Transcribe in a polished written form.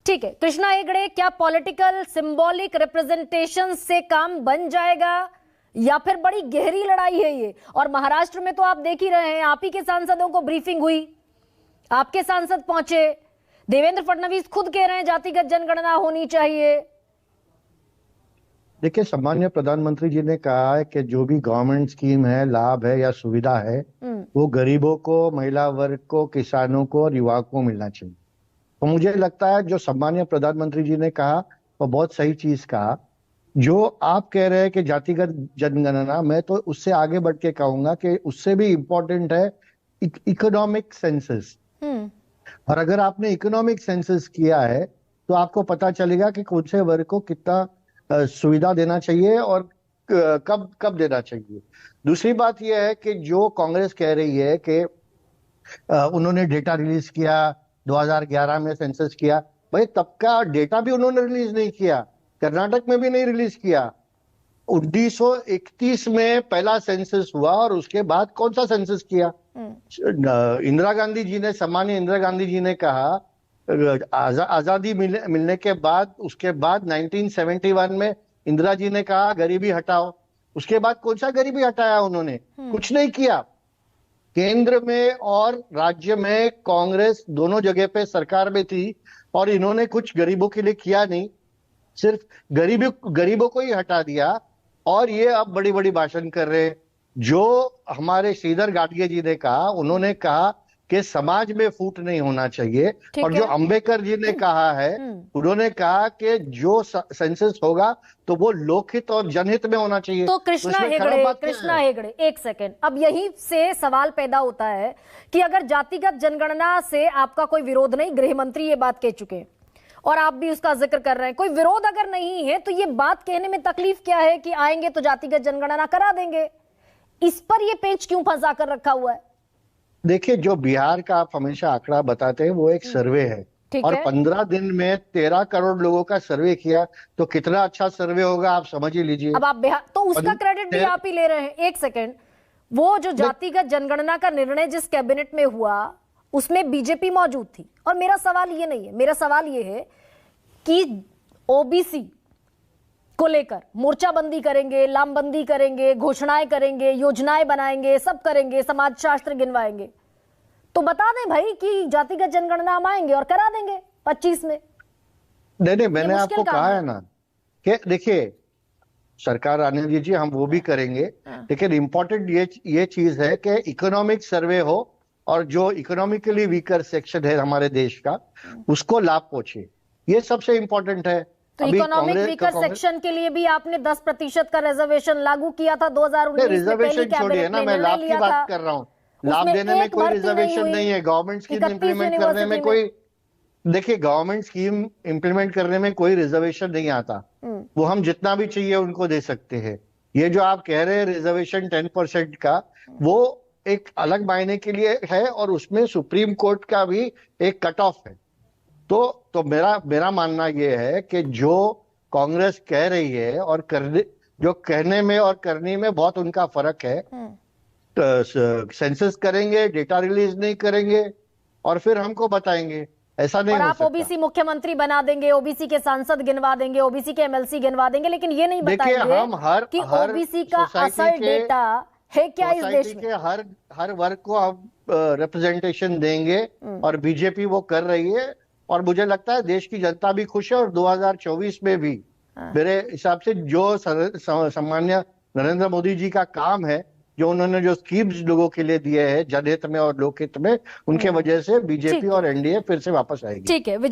ठीक है कृष्णा हेगड़े, क्या पॉलिटिकल सिंबॉलिक रिप्रेजेंटेशन से काम बन जाएगा या फिर बड़ी गहरी लड़ाई है ये? और महाराष्ट्र में तो आप देख ही रहे हैं, आप ही के सांसदों को ब्रीफिंग हुई, आपके सांसद पहुंचे, देवेंद्र फडणवीस खुद कह रहे हैं जातिगत जनगणना होनी चाहिए। देखिए, सम्मान्य प्रधानमंत्री जी ने कहा है कि जो भी गवर्नमेंट स्कीम है, लाभ है या सुविधा है, वो गरीबों को, महिला वर्ग को, किसानों को और युवाओं को मिलना चाहिए। तो मुझे लगता है जो सम्मान्य प्रधानमंत्री जी ने कहा वो बहुत सही चीज कहा। जो आप कह रहे हैं कि जातिगत जनगणना, मैं तो उससे आगे बढ़ के कहूंगा कि उससे भी इम्पोर्टेंट है इकोनॉमिक सेंसस। और अगर आपने इकोनॉमिक सेंसस किया है तो आपको पता चलेगा कि कौन से वर्ग को कितना सुविधा देना चाहिए और कब कब देना चाहिए। दूसरी बात यह है कि जो कांग्रेस कह रही है कि उन्होंने डेटा रिलीज किया, 2011 में सेंसस किया, भाई तब का डेटा भी उन्होंने रिलीज नहीं किया, कर्नाटक में भी नहीं रिलीज किया। 1931 में पहला सेंसस हुआ और उसके बाद कौन सा सेंसस किया? इंदिरा गांधी जी ने, सामान्य इंदिरा गांधी जी ने कहा आजादी मिलने के बाद, उसके बाद 1971 में इंदिरा जी ने कहा गरीबी हटाओ। उसके बाद कौन सा गरीबी हटाया उन्होंने? कुछ नहीं किया। केंद्र में और राज्य में कांग्रेस दोनों जगह पे सरकार में थी और इन्होंने कुछ गरीबों के लिए किया नहीं, सिर्फ गरीबों को ही हटा दिया। और ये अब बड़ी बड़ी भाषण कर रहे हैं। जो हमारे श्रीधर गाडगे जी ने कहा, उन्होंने कहा कि समाज में फूट नहीं होना चाहिए। और जो अंबेडकर जी ने कहा है, उन्होंने कहा कि जो सेंसस होगा तो वो लोकहित और जनहित में होना चाहिए। तो कृष्णा हेगड़े एक सेकंड, अब यही से सवाल पैदा होता है कि अगर जातिगत जनगणना से आपका कोई विरोध नहीं, गृह मंत्री ये बात कह चुके हैं और आप भी उसका जिक्र कर रहे हैं, कोई विरोध अगर नहीं है तो ये बात कहने में तकलीफ क्या है कि आएंगे तो जातिगत जनगणना करा देंगे? इस पर ये पेच क्यों फंसा कर रखा हुआ है? देखिए, जो बिहार का आप हमेशा आंकड़ा बताते हैं वो एक सर्वे है और 15 दिन में 13 करोड़ लोगों का सर्वे किया, तो कितना अच्छा सर्वे होगा आप समझ ही लीजिए। अब आप बिहार, तो उसका क्रेडिट भी आप ही ले रहे हैं। एक सेकंड, वो जो जातिगत जनगणना का निर्णय जिस कैबिनेट में हुआ उसमें बीजेपी मौजूद थी। और मेरा सवाल ये नहीं है, मेरा सवाल ये है कि ओबीसी को लेकर मोर्चाबंदी करेंगे, लामबंदी करेंगे, घोषणाएं करेंगे, योजनाएं बनाएंगे, सब करेंगे, समाजशास्त्र गिनवाएंगे, तो बता दें भाई कि जातिगत जनगणना हम आएंगे और करा देंगे 25 में। नहीं, मैंने आपको कहा है ना कि देखिए, सरकार आने दीजिए, हम वो भी करेंगे। लेकिन इंपॉर्टेंट ये चीज है कि इकोनॉमिक सर्वे हो और जो इकोनॉमिकली वीकर सेक्शन है हमारे देश का, उसको लाभ पहुंचे, ये सबसे इंपॉर्टेंट है। तो इकोनॉमिक वीकर सेक्शन के लिए भी आपने 10% का रिजर्वेशन लागू किया था 2019 में। रिजर्वेशन छोड़िए ना, मैं लाभ की बात कर रहा हूँ। लाभ देने में कोई रिजर्वेशन नहीं है। गवर्नमेंट स्कीम इम्प्लीमेंट करने में कोई, देखिए, गवर्नमेंट स्कीम इम्प्लीमेंट करने में कोई रिजर्वेशन नहीं आता। वो हम जितना भी चाहिए उनको दे सकते हैं। ये जो आप कह रहे हैं रिजर्वेशन 10% का, वो एक अलग मायने के लिए है और उसमें सुप्रीम कोर्ट का भी एक कट ऑफ है। तो मेरा मानना यह है कि जो कांग्रेस कह रही है और जो कहने में और करने में बहुत उनका फर्क है। तो सेंसस करेंगे, डेटा रिलीज नहीं करेंगे और फिर हमको बताएंगे, ऐसा नहीं हो सकता। आप ओबीसी मुख्यमंत्री बना देंगे, ओबीसी के सांसद गिनवा देंगे, ओबीसी के एमएलसी गिनवा देंगे, लेकिन ये नहीं बताएंगे कि ओबीसी का असल डेटा है क्या इस देश में। हर वर्ग को हम रिप्रेजेंटेशन देंगे और बीजेपी वो कर रही है और मुझे लगता है देश की जनता भी खुश है। और 2024 में भी मेरे हिसाब से जो सम्मान्य नरेंद्र मोदी जी का काम है, जो उन्होंने जो स्कीम्स लोगों के लिए दिए हैं जनहित में और लोकहित में, उनके वजह से बीजेपी और एनडीए फिर से वापस आएगी। ठीक है।